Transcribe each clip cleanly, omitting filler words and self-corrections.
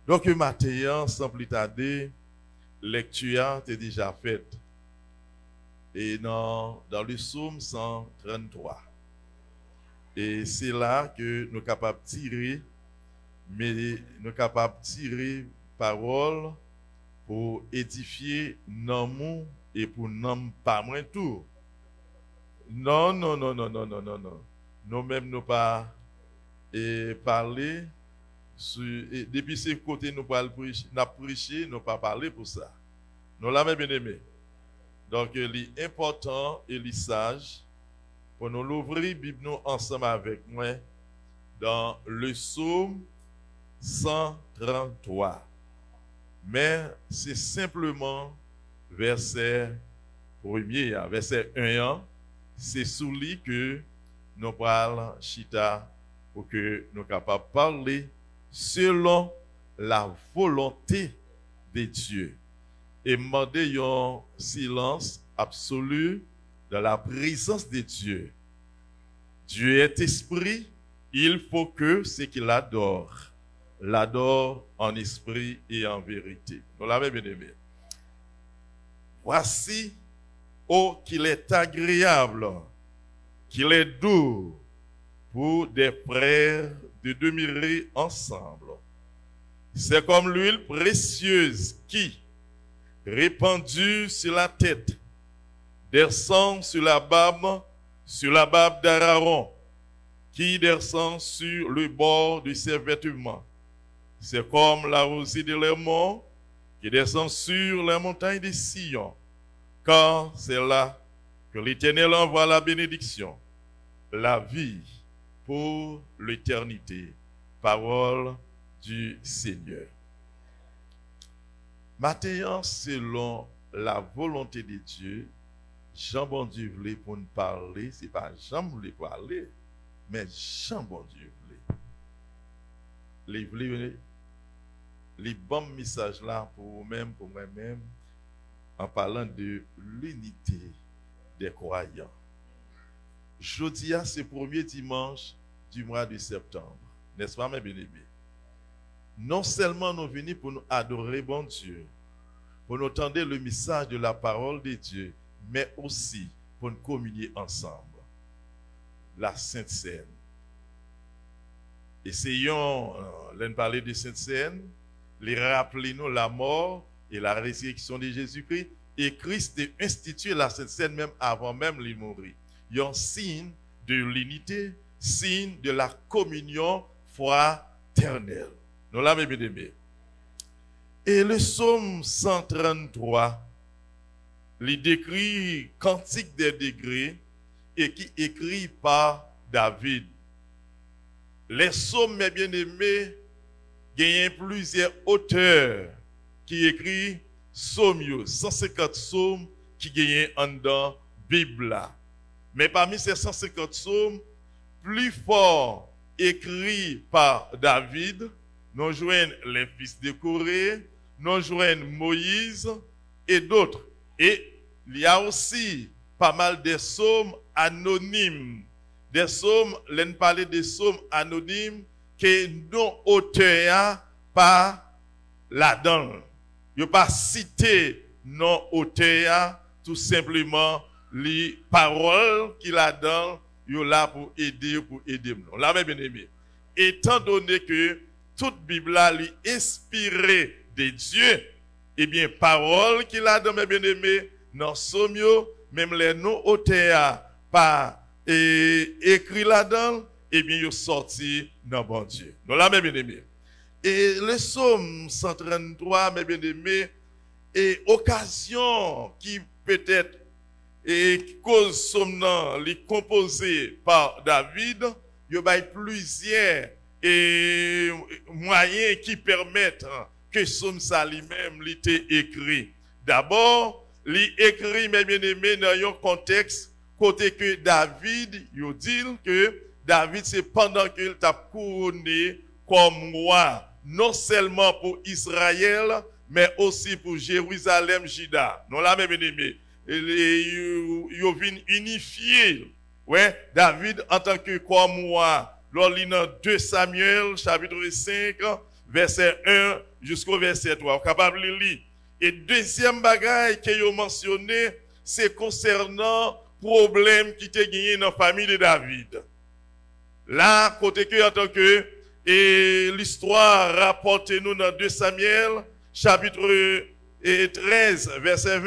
Donc, matin, sans plus tarder, lecture est déjà faite. Et dans le psaume 133. Et c'est là que nous sommes capables de tirer, mais nous sommes capables de tirer parole pour édifier nous et pour nous pas moins tout. Non, non, non, non, non, non, non, non. Nous-mêmes, nous pas parler. Depuis ce côté, nous pas prêcher, nous pas parler pour ça. Nous l'avons bien aimé. Donc, il est important et il est sage pour nous l'ouvrir Bible nous ensemble avec moi dans le psaume 133. Mais c'est simplement verset 1er, verset 1, c'est sous lui que nous parlons chita pour que nous soyons capables de parler selon la volonté de Dieu. Et demander un silence absolu dans la présence de Dieu. Dieu est esprit, il faut que ce qu'il adore, l'adore en esprit et en vérité. Nous l'avons bien aimé. Voici, oh, qu'il est agréable, qu'il est doux pour des frères de demeurer ensemble. C'est comme l'huile précieuse qui, répandue sur la tête, descend sur la barbe d'Aaron, qui descend sur le bord de ses vêtements. C'est comme la rosée de l'Hermon qui descend sur les montagnes de Sion, car c'est là que l'Éternel envoie la bénédiction, la vie pour l'éternité. Parole du Seigneur. Maintenant, selon la volonté de Dieu, Jean bon Dieu voulait pour nous parler, c'est pas Jean voulait parler, mais Jean bon Dieu voulait. Les bons messages là pour vous-même, pour moi-même, en parlant de l'unité des croyants. Jeudi, c'est le premier dimanche du mois de septembre, n'est-ce pas, mes bien-aimés? Non seulement nous venons pour nous adorer bon Dieu, pour nous entendre le message de la parole de Dieu, mais aussi pour nous communier ensemble. La Sainte Seine. Essayons de parler de Sainte Seine, les rappeler nous la mort et la résurrection de Jésus-Christ. Et Christ a institué la Sainte Seine même avant même de mourir. Il y a un signe de l'unité, signe de la communion fraternelle. Nous l'avons bien aimé. Et le psaume 133, il décrit Cantique des degrés et qui est écrit par David. Les psaumes, mes bien-aimés, gagnent plusieurs auteurs qui écrivent psaumes, 150 psaumes qui gagnent en dans Bible. Mais parmi ces 150 psaumes, plus fort écrits par David, nous joignent les fils de Corée, nous joignent Moïse et d'autres. Et il y a aussi pas mal de psaumes anonymes. Des psaumes, l'on parle des psaumes anonymes que nos auteurs pas là-dedans. Il n'y a pas cité nos auteurs, tout simplement les paroles qu'il a dans, il est là pour aider nous. Là, bien aimé. Étant donné que toute Bible est inspirée de Dieu, eh bien, paroles qu'il a dans mes bien-aimés, dans Somio, même les non-auteurs pas écrit là-dedans, eh bien, ils sont sortis dans bon Dieu. Nous l'avons bien aimé. Et le psaume 133, mes bien-aimés, est occasion qui peut-être et cause somnant les composé par David, il y a plusieurs moyens qui permettent que somme ça lui-même l'était écrit. D'abord, l'écrit, mes bien-aimés, dans un contexte côté que David, il dit que David, c'est pendant qu'il t'a couronné comme roi, non seulement pour Israël, mais aussi pour Jérusalem, Juda. Non, là, mes bien-aimés, il vient unifier, ouais, David en tant que comme roi. Lors de 2 Samuel, chapitre 5, verset 1 jusqu'au verset 3. Vous êtes capable de lire. Et deuxième bagaille que vous mentionné, c'est concernant problème qui était gagné dans la famille de David. Là, côté que en tant que et l'histoire rapporte nous dans 2 Samuel, chapitre 13, verset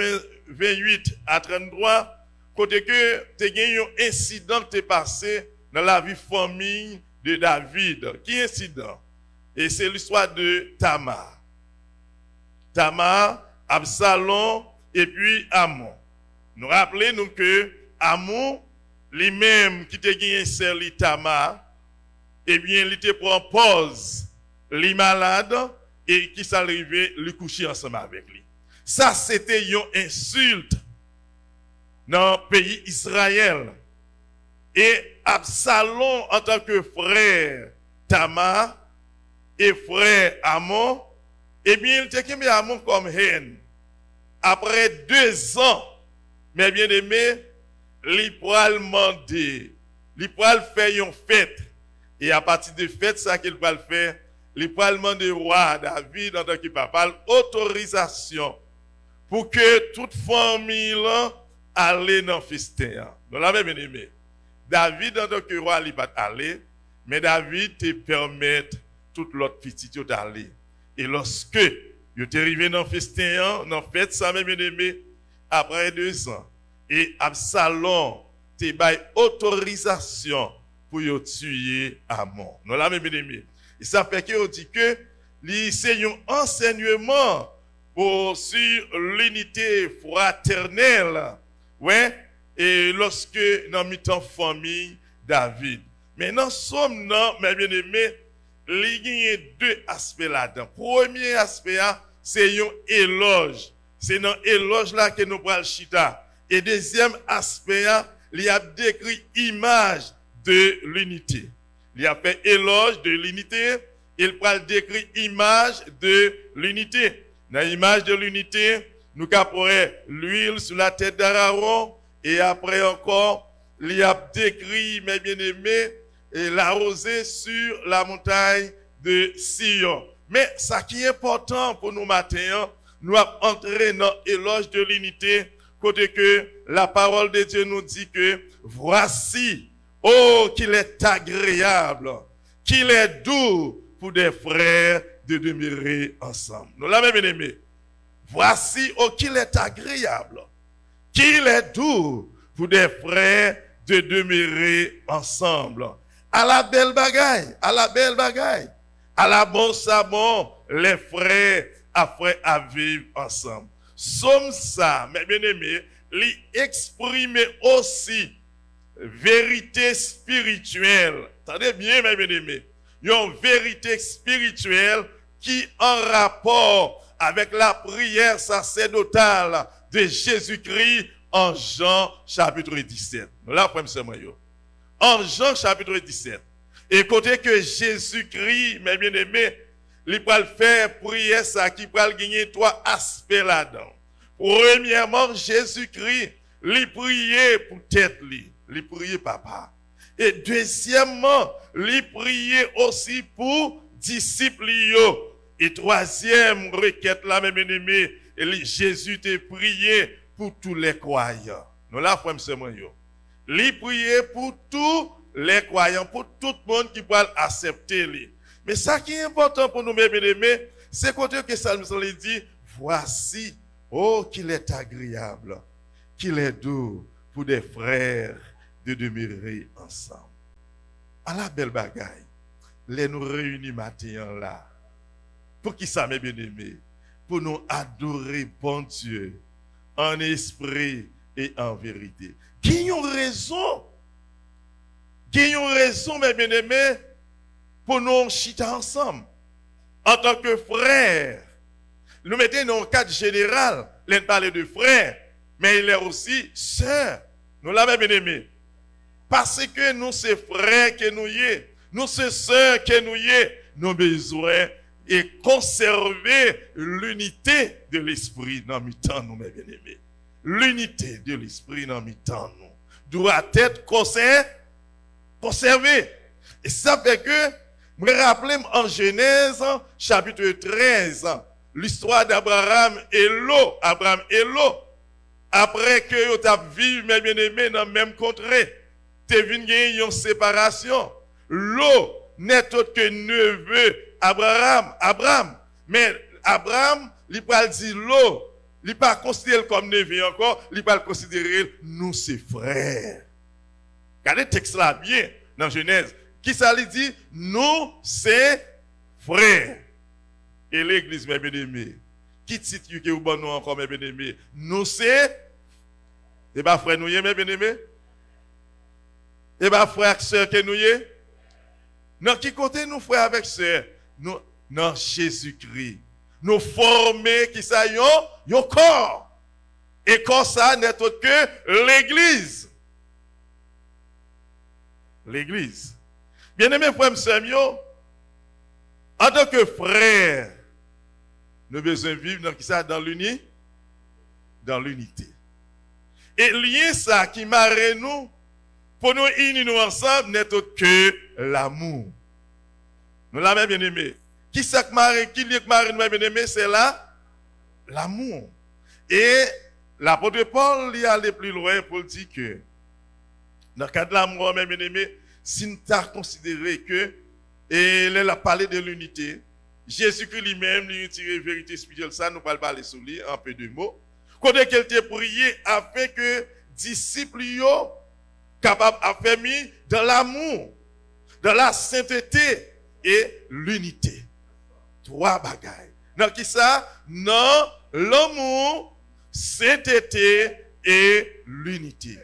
28 à 33, côté que tu as gagné un incident qui est passé dans la vie famille de David. Qui incident? Et c'est l'histoire de Tamar. Tamar, Absalom et puis Amon. Nous rappelons que Amon, lui-même qui était gagné c'est Tamar, eh bien, il était pour en pause, les malades, et qui s'arrivait le coucher ensemble avec lui. Ça, c'était une insulte dans le pays Israël. Et Absalom, en tant que frère Tamar et frère Amon, eh bien, il était mis Amon comme haine. Après 2 ans, mes bien-aimés, il pourra demander, il pourra faire une fête. Et à partir de fête, ça qu'il va le faire, il pourra demander au roi David, en tant que papa, l'autorisation pour que toute famille aille dans le festin. Nous l'avons bien aimé. David, en tant que roi, il va aller, mais David te permet toute l'autre petite d'aller. Et lorsque il est arrivé dans le festin, dans la fête, ça m'a bien aimé, après 2 ans, et Absalom te baille autorisation pour tuer Amon. Nous l'avons bien aimé. Et ça fait qu'on dit que c'est un enseignement sur l'unité fraternelle. Ouais. Et lorsque nous mettons famille David. Maintenant, somme mes bien-aimés, il y a 2 aspects là-dedans. Premier aspect, c'est un éloge. C'est dans l'éloge là que nous prenons le chita. Et deuxième aspect, il y a décrit image de l'unité. Il a fait éloge de l'unité, il prend décrit image de l'unité. Dans l'image de l'unité, nous avons l'huile sur la tête d'Aaron, et après encore, il a décrit, mes bien-aimés, la rosée sur la montagne de Sion. Mais ce qui est important pour nous matin, nous avons entré dans l'éloge de l'unité, côté que la parole de Dieu nous dit que voici, oh, qu'il est agréable, qu'il est doux pour des frères de demeurer ensemble. Nous l'avons bien aimé. Voici, oh, qu'il est agréable, qu'il est doux pour des frères de demeurer ensemble. À la belle bagaille, à la belle bagaille, à la bon sabon, les frères à vivre ensemble. Somme ça, mes bien-aimés, lui exprimer aussi vérité spirituelle. Attendez bien, mes bien-aimés. Il y a une vérité spirituelle qui en rapport avec la prière sacerdotale de Jésus-Christ en Jean chapitre 17. Là, en Jean chapitre 17. Et côté que Jésus-Christ, mes bien-aimés, il va faire prière ça qui va gagner 3 aspects là-dedans. Premièrement, Jésus-Christ, il priait pour tête lui. Il priait papa. Et deuxièmement, il priait aussi pour disciples. Et troisième requête là, mes bien-aimés, Jésus te prié pour tous les croyants. Nous là, frère, il priait pour tous les croyants, pour tout le monde qui peut accepter lui. Mais ça qui est important pour nous, mes bien-aimés, c'est que ça nous dit, voici, oh, qu'il est agréable, qu'il est doux pour des frères de demeurer ensemble. À la belle bagaille, les nous réunis matin là. Pour qui ça, mes bien-aimés? Pour nous adorer bon Dieu, en esprit et en vérité. Gagnons raison, mes bien-aimés, pour nous chiter ensemble. En tant que frères, nous mettons dans un cadre général, l'on parle de frères, mais il est aussi sœurs. Nous l'avons bien aimé. Parce que nous, c'est frères que nous y est, nous, c'est sœurs que nous y est, nous besoin et conserver l'unité de l'esprit dans le temps, nous, mes bien-aimés. L'unité de l'esprit dans le temps, nous, doit être conservée. Et ça fait que Je me rappelle en Genèse, chapitre 13, l'histoire d'Abraham et l'eau. Abraham et l'eau. Après que tu as vécu, mes bien-aimés, dans le même contrée, tu es venu gagner une séparation. L'eau n'est autre que neveu Abraham. Mais Abraham, il pas dire l'eau, il pas considéré comme neveu encore, il pas considérer nous ses frères. Regardez le texte là bien dans Genèse. Qui ça lui dit? Nous c'est frères. Et l'église, mes bien-aimés, qui titre que vous bon nous encore, mes bien-aimés? Nous c'est pas frère nous, mes bien-aimés? Et pas frère sœur que nous y? Dans qui côté nous frères avec sœur? Nous dans Jésus-Christ. Nous former qui ça yon corps. Et corps ça n'est autre que l'église. L'église. Bien-aimés frères et sœurs, en tant que frères, nous avons besoin de vivre dans qui ça? Dans l'unité. Dans l'unité. Et lien ça qui marre nous pour nous unir nous ensemble n'est autre que l'amour. Nous l'avons bien aimé. Qui ça qui marre nous bien aimé, c'est là l'amour. Et l'apôtre Paul il allait plus loin pour dire que dans le cadre de l'amour, bien aimé, si nous avons considéré que et il a parlé de l'unité, Jésus-Christ lui-même lui a tiré vérité spirituelle, ça nous parle parler sur lui en peu de mots. Quand il a prié afin que disciples soient capables d'affermir dans l'amour, dans la sainteté et l'unité. Trois bagailles. Dans qui ça? Dans l'amour, sainteté et l'unité.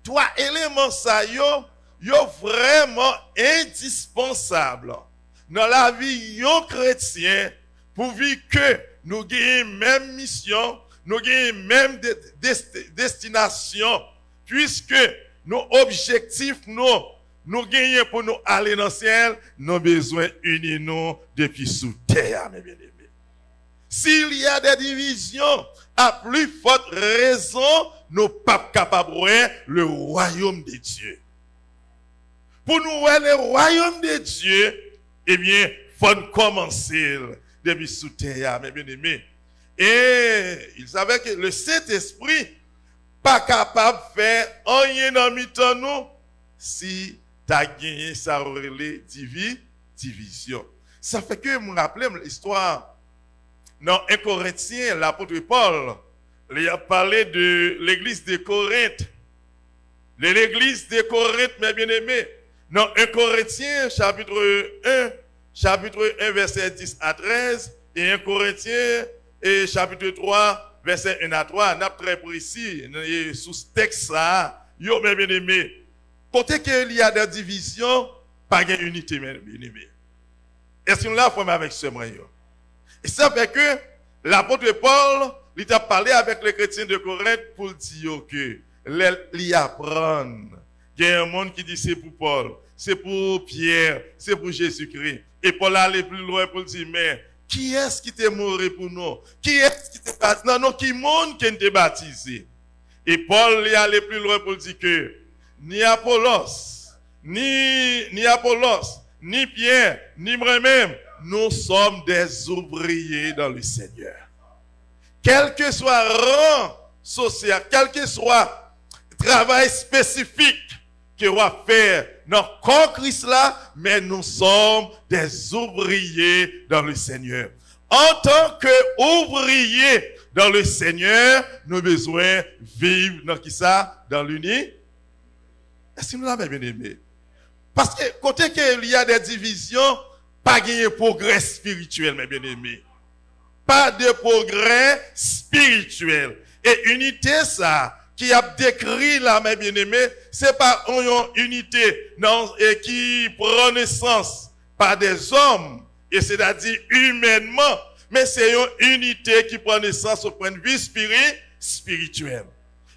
Trois éléments ça yo vraiment indispensables dans la vie yon chrétien pour vivre que nous gagnons même mission, nous gagnons même destination, puisque nos objectifs nous gagnons pour nous aller dans le ciel, nous avons besoin d'unir nous depuis sous terre, mes bien-aimés. S'il y a des divisions, à plus forte raison, nous ne sommes pas capables de voir le royaume de Dieu. Pour nous voir le royaume de Dieu, eh bien, il faut commencer depuis sous terre, mes bien-aimés. Et il savait que le Saint-Esprit n'est pas capable de faire rien dans mi-temps nous si tu as gagné sa relais division. Ça fait que je me rappelle l'histoire dans 1 Corinthiens, l'apôtre Paul, il a parlé de l'église de Corinthe. De l'église de Corinthe, mes bien-aimés. Dans 1 Corinthiens, chapitre 1, verset 10 à 13, et 1 Corinthiens, et chapitre 3, verset 1 à 3, on a très précis, sous ce texte-là, yo, mes bien-aimés. Côté qu'il y a des divisions, pas d'unité, mes bien-aimés. Est-ce qu'on l'a formé avec ce moyen? Et ça fait que l'apôtre Paul, il a parlé avec les chrétiens de Corinthe pour dire que l'y apprendre. Il y a un monde qui dit c'est pour Paul, c'est pour Pierre, c'est pour Jésus-Christ. Et Paul allait plus loin pour dire, mais qui est-ce qui t'est mort pour nous? Qui est-ce qui t'est baptisé? Non, qui monde qui t'est baptisé? Et Paul y allait plus loin pour dire que ni Apollos, ni Pierre, ni moi-même, nous sommes des ouvriers dans le Seigneur. Quel que soit rang social, quel que soit travail spécifique qu'on va faire dans le corps Christ là, mais nous sommes des ouvriers dans le Seigneur. En tant qu'ouvriers dans le Seigneur, nous avons besoin de vivre dans qui ça? Dans l'unité. Est-ce que nous l'avons bien aimé? Parce que côté qu'il y a des divisions, pas de progrès spirituel, mes bien-aimés. Pas de progrès spirituel. Et unité, ça, qui a décrit là, mes bien-aimés, c'est pas une unité non, et qui prend naissance par des hommes, et c'est-à-dire humainement, mais c'est une unité qui prend naissance au point de vue spirituel.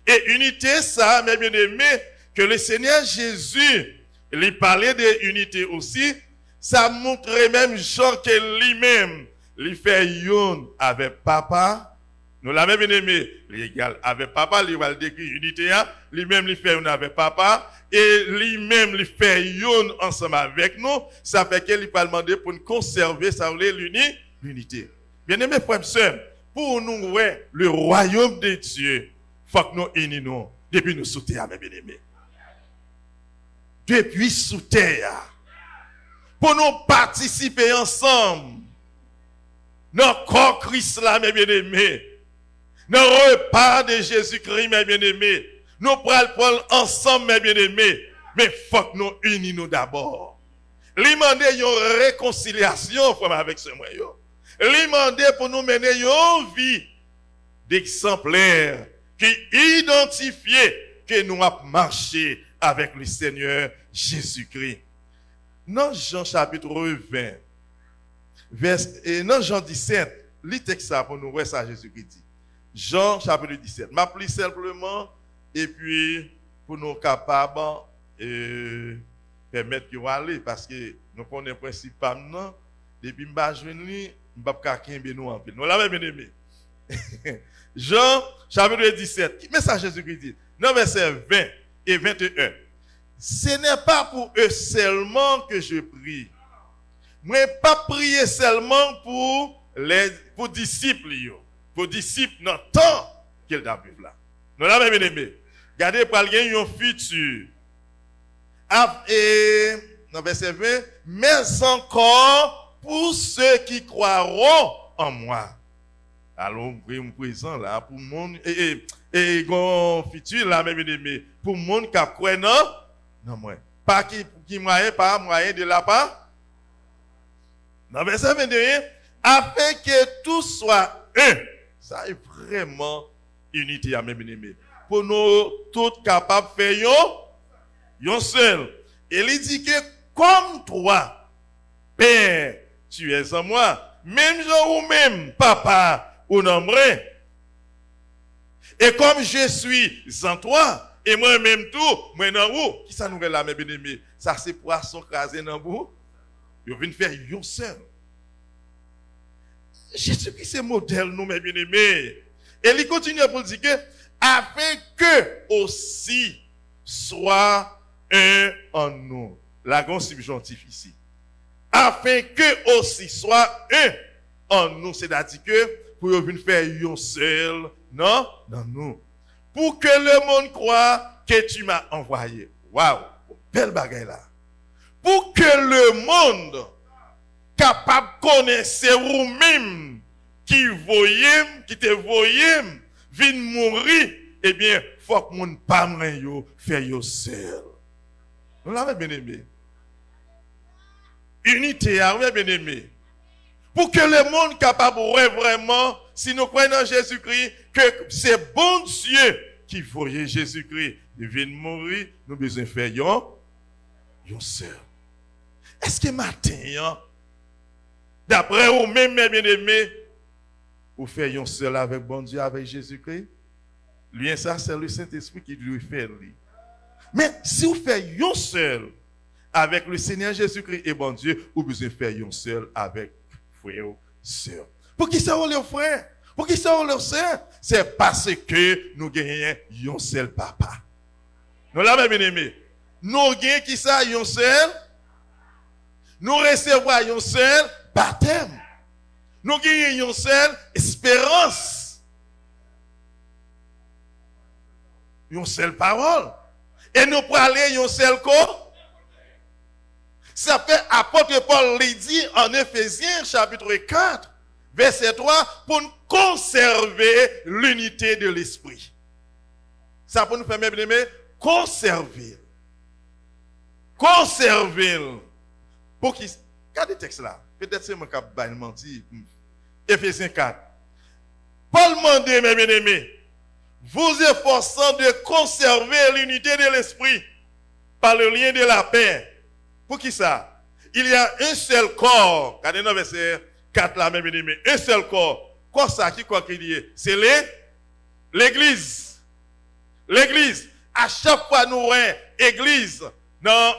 Et unité, ça, mes bien-aimés, que le Seigneur Jésus, il parlait d'unité aussi, ça montrait même Jean que lui-même, il fait une avec papa, Nous l'avons bien aimé, l'égal avec papa, il va le décrire unité, lui-même il fait une avec papa, et lui-même il fait une ensemble avec nous. Ça fait qu'il va demander pour nous conserver ça, l'unité. Bien aimé frères et sœurs, pour nous, ouais, le royaume de Dieu, il faut que nous unissions depuis nous sous terre, mes bien-aimés. Depuis sous terre, pour nous participer ensemble dans le corps Christ là, mes bien-aimés. Dans le repas de Jésus-Christ, mes bien-aimés, nous prenons ensemble, mes bien-aimés, mais il faut que nous unissions d'abord. Lui demander une réconciliation avec ce moyen. Lui demander pour nous mener une vie d'exemplaire qui identifie que nous avons marché avec le Seigneur Jésus-Christ. Dans Jean chapitre 20, dans Jean 17, lis texte ça pour nous voir ça Jésus-Christ dit. Jean chapitre 17. Je m'appelle simplement et puis pour nous capables de permettre qu'ils vont aller parce que nous connaissons le principe maintenant. Depuis que je suis venu, je ne peux pas nous en pile. Nous l'avons bien aimé. Jean chapitre 17. Mais ça Jésus-Christ dit. Dans verset 20 et 21. Ce n'est pas pour eux seulement que je prie. Je ne pas prier seulement pour disciples. Pour disciples dans le temps qu'ils doivent vivre là. Nous l'avons bien aimé. Regardez, pour gagner un futur. Et dans verset 20, mais encore pour ceux qui croiront en moi. Alors, on présent là pour le monde. Et un futur là, bien aimé. Pour le monde qui a croit non, moi. Pas qui moyen, pas moyen de la part. Dans verset 21, afin que tout soit un. Ça est vraiment unité à mes bien-aimés. Pour nous tous capables de faire un seul. Et il dit que comme toi, Père, tu es en moi, même genre ou même papa ou nombreux. Et comme je suis en toi, et moi-même tout, moi dans vous, qui ça nous fait là, mes bien-aimés? Ça c'est poisson crasé dans vous. Ils viennent faire un seul. Jésus-Christ c'est modèle, nous, mes bien-aimés. Et il continue pour dire que, afin que aussi soit un en nous. La grande subjonctif ici. Afin que aussi soit un en nous. C'est-à-dire que, pour venir faire un seul, non, dans nous. Pour que le monde croie que tu m'as envoyé. Waouh, belle bagaille là. Pour que le monde capable de connaître vous-même qui voyez, qui te voyez, vient mourir, eh bien, il faut que le monde pas faire yo seul. Nous l'avons bien aimé. Unité, oui, bien aimé. Pour que le monde capable de vraiment, si nous croyons en Jésus-Christ, que c'est bon Dieu qui voyait Jésus-Christ, il vient mourir, nous avons besoin de faire yo seul. Est-ce que matin, d'après vous-même, mes bien-aimés, vous faites un seul avec bon Dieu, avec Jésus-Christ? Lui, ça, c'est le Saint-Esprit qui lui fait lui. Mais si vous faites un seul avec le Seigneur Jésus-Christ et bon Dieu, vous besoin de faire un seul avec frère ou sœur. Pour qui ça, les frères? Pour qui ça, les sœurs? C'est parce que nous gagnons un seul papa. Nous l'avons bien aimé. Nous gagnons qui ça, un seul? Nous recevons un seul baptême. Nous gagnons une seule espérance. Une seule parole. Et nous prenons une seule corps. Ça fait apôtre Paul l'a dit en Éphésiens chapitre 4, verset 3, pour nous conserver l'unité de l'esprit. Ça pour nous faire, mes bien-aimés, conserver. Conserver. Pour qui? Regardez le texte là. Peut-être c'est mon cap menti. Éphésiens 4. Paul demande, mes bien-aimés, vous efforçant de conserver l'unité de l'esprit par le lien de la paix. Pour qui ça? Il y a un seul corps. Regardez dans verset 4 là, mes bien-aimés. Un seul corps. Quoi ça? Qui quoi qu'il y ait? C'est l'église. L'église. À chaque fois nous avons église dans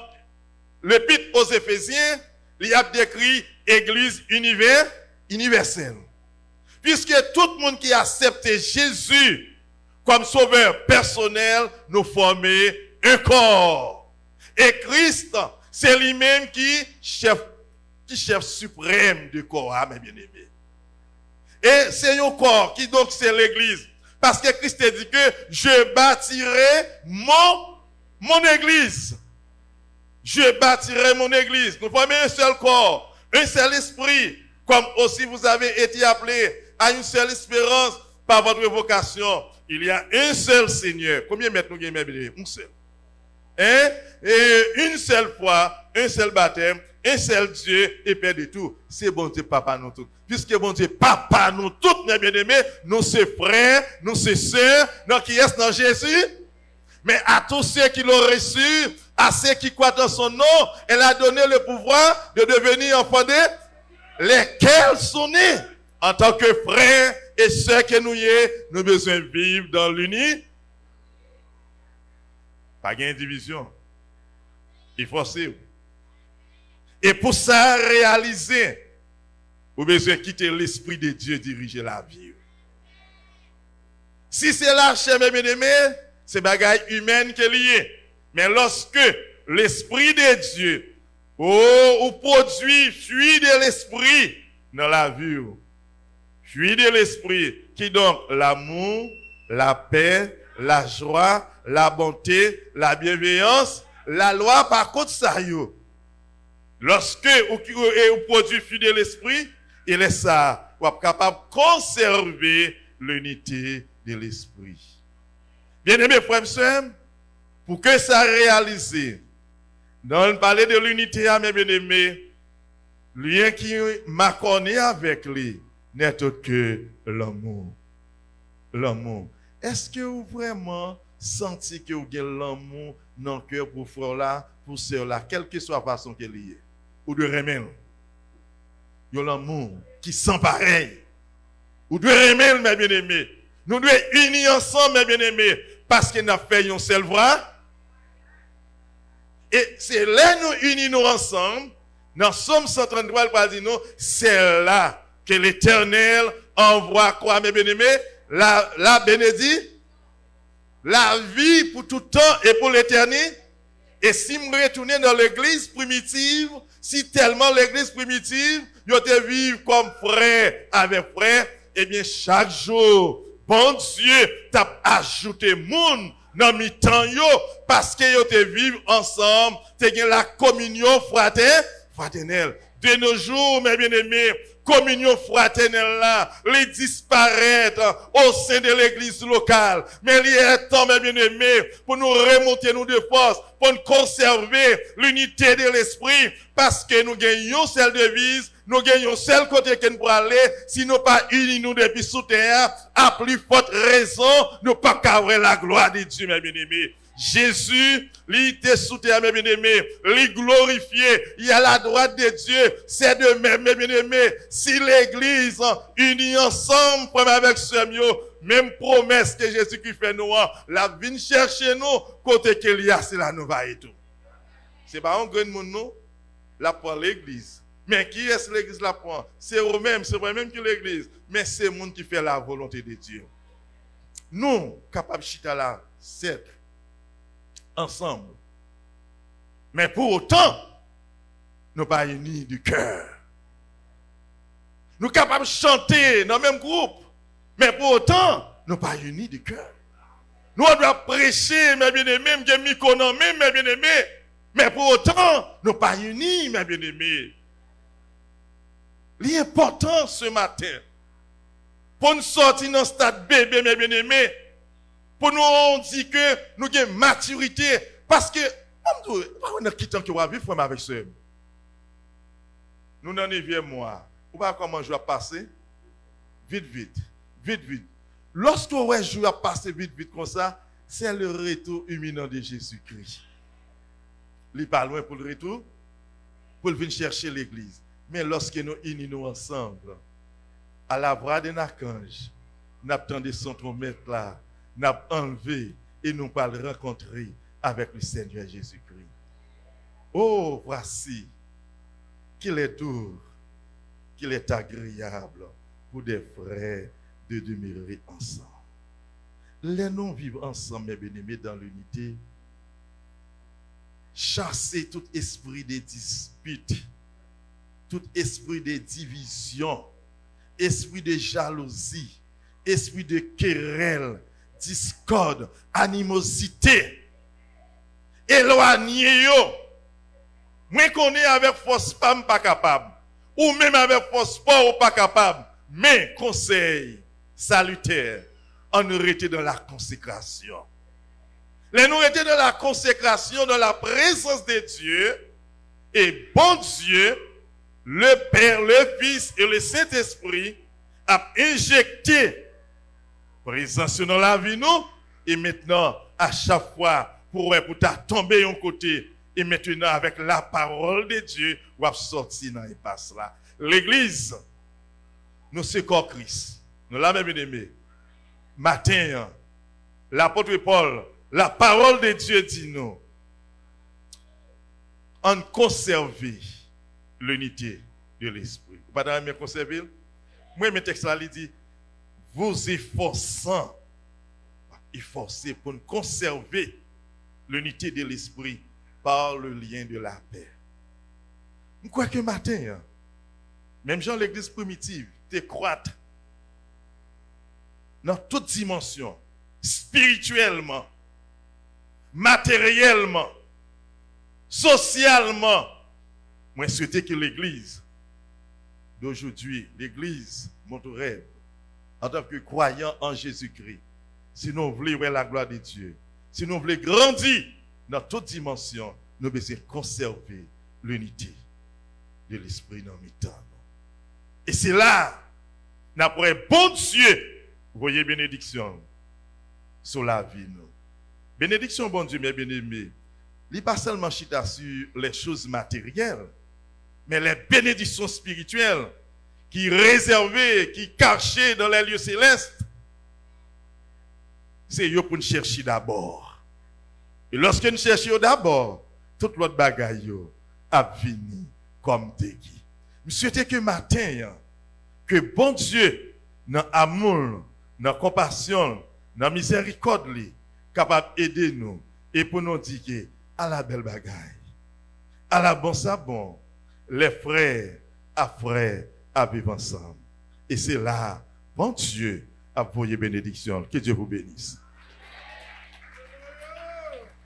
l'épître aux Éphésiens, il y a décrit église universelle. Puisque tout le monde qui a accepté Jésus comme sauveur personnel, nous formons un corps. Et Christ, c'est lui-même qui chef suprême du corps, mes bien-aimés. Et c'est un corps qui donc c'est l'église. Parce que Christ a dit que je bâtirai mon église. Je bâtirai mon église. Nous formons un seul corps, un seul esprit, comme aussi vous avez été appelés à une seule espérance par votre vocation. Il y a un seul Seigneur. Combien de nous gagnons? Un seul. Hein? Et une seule foi, un seul baptême, un seul Dieu et Père de tout. C'est bon Dieu, Papa, nous tous. Puisque bon Dieu, Papa, nous tous, mes bien-aimés, nous sommes frères, nous sommes sœurs, nous qui est dans Jésus. Mais à tous ceux qui l'ont reçu, à ceux qui croient dans son nom, elle a donné le pouvoir de devenir enfants de lesquels sont nés. En tant que frères et sœurs que nous y est, nous avons besoin de vivre dans l'unité. Pas de division. Il faut aussi. Et pour ça réaliser, vous avez besoin de quitter l'esprit de Dieu diriger la vie. Si c'est là, chers mes bien-aimés, c'est bagaille humaine qui est lié. Mais lorsque l'esprit de Dieu, ou produit fruit de l'esprit dans la vie, fruit de l'esprit, qui donc l'amour, la paix, la joie, la bonté, la bienveillance, la loi par contre ça yo. Lorsque vous produit fruit de l'esprit, il est ça, vous êtes capable de conserver l'unité de l'esprit. Bien-aimés frères et sœurs, pour que ça réalise, dans le palais de l'unité à mes bien-aimés, lien qui m'a connu avec lui n'est autre que l'amour. L'amour. Est-ce que vous vraiment sentez que vous avez l'amour dans le cœur pour frère là, pour sœur là, quelle que soit la façon qu'elle est, ou de remettre? Il y a l'amour qui sent pareil. Ou de remettre, mes bien-aimés. Nous devons unir ensemble, mes bien-aimés, parce que nous avons fait une seule voix. Et c'est là nous unissons ensemble, dans Somme 133, il dit nous, c'est là que l'Éternel envoie quoi, mes bien-aimés? La bénédiction, la vie pour tout temps et pour l'éternité. Et si je retourne dans l'église primitive, si tellement l'église primitive, ils te vivent comme frère avec frère, eh bien chaque jour, bon Dieu t'a ajouté monde dans mi-temps yo, parce que ils te vivent ensemble, te gagne la communion fraternelle. De nos jours, mes bien-aimés, communion fraternelle là, les disparaître au sein de l'église locale. Mais il est temps, mes bien-aimés, pour nous remonter nous de force, pour nous conserver l'unité de l'esprit, parce que nous gagnons celle devise, nous gagnons seul côté que nous pour aller, si nous pas unis nous depuis sous terre, à plus forte raison, nous pas qu'avoir la gloire de Dieu, mes bien-aimés. Jésus, il était sous terre, mes bien-aimés, il glorifié, il est à la droite de Dieu, c'est de même, mes bien-aimés, si l'église unie ensemble, avec ce mieux, même promesse que Jésus qui fait nous, la vine chercher nous, côté qu'il y a, c'est là nous va et tout. C'est pas un grand monde, nous, la pour l'église. Mais qui est-ce l'église la prend? C'est eux-mêmes, c'est eux-mêmes qui l'église. Mais c'est le monde qui fait la volonté de Dieu. Nous, capables de chiter là, c'est ensemble. Mais pour autant, nous pas unis du cœur. Nous capables de chanter dans le même groupe. Mais pour autant, nous pas unis du cœur. Nous devons prêcher, mes bien-aimés, mes bien-aimés. Mais pour autant, nous pas unis, mes bien-aimés. L'important ce matin, pour nous sortir dans ce stade bébé, mes bien-aimés, pour nous dire que nous avons maturité, parce que, on a quitté que vous vivre avec ce. Nous n'en est mois. Vous voyez comment je vais passer? Vite. Lorsque je vais passer vite comme ça, c'est le retour imminent de Jésus-Christ. Il n'est pas loin pour le retour, pour venir chercher l'église. Mais lorsque nous unissons ensemble, à la voix d'un archange, nous attendons son trompette là, nous enlevé et nous allons rencontrer avec le Seigneur Jésus-Christ. Oh, voici qu'il est doux, qu'il est agréable pour des frères de demeurer ensemble. Les noms vivent ensemble, mes bien-aimés, dans l'unité. Chasser tout esprit de dispute, tout esprit de division, esprit de jalousie, esprit de querelle, discorde, animosité. Éloignez-vous. Moi qu'on est avec force pas capable, ou même avec force pas capable, mais conseil salutaire, on était dans la consécration. Les nous étions dans la consécration, dans la présence de Dieu, et bon Dieu, le Père, le Fils et le Saint-Esprit a injecté présence dans la vie nous, et maintenant, à chaque fois, pour tomber un côté, et maintenant, avec la parole de Dieu, on va sortir dans l'espace là. L'église, nous c'est corps Christ. Nous l'avons bien aimé. Matin, l'apôtre Paul, la parole de Dieu dit nous, en conserver l'unité de l'esprit. Vous ne pouvez pas conserver? Moi, mes textes là, il dit, vous efforcez pour conserver l'unité de l'esprit par le lien de la paix. Je crois que matin, même dans l'église primitive, tu croître dans toute dimension, spirituellement, matériellement, socialement. Moi, je souhaite que l'église d'aujourd'hui, l'église Montoreb, en tant que croyant en Jésus-Christ, si nous voulons voir la gloire de Dieu, si nous voulons grandir dans toute dimension, nous devons conserver l'unité de l'esprit dans nos temps. Et c'est là, après bon Dieu, vous voyez bénédiction sur la vie. Nous. Bénédiction, bon Dieu, mes bien-aimés, il n'est pas seulement chita sur les choses matérielles, mais les bénédictions spirituelles qui réservées, qui cachées dans les lieux célestes, c'est eux pour nous chercher d'abord. Et lorsque nous cherchons d'abord, toute l'autre bagaille a fini comme déguis. Je souhaite que matin, que bon Dieu, dans l'amour, dans la compassion, dans la miséricorde, capable d'aider nous et pour nous dire à la belle bagaille, à la bon sabon, les frères à vivre ensemble. Et c'est là, bon Dieu, à vous bénédiction. Que Dieu vous bénisse.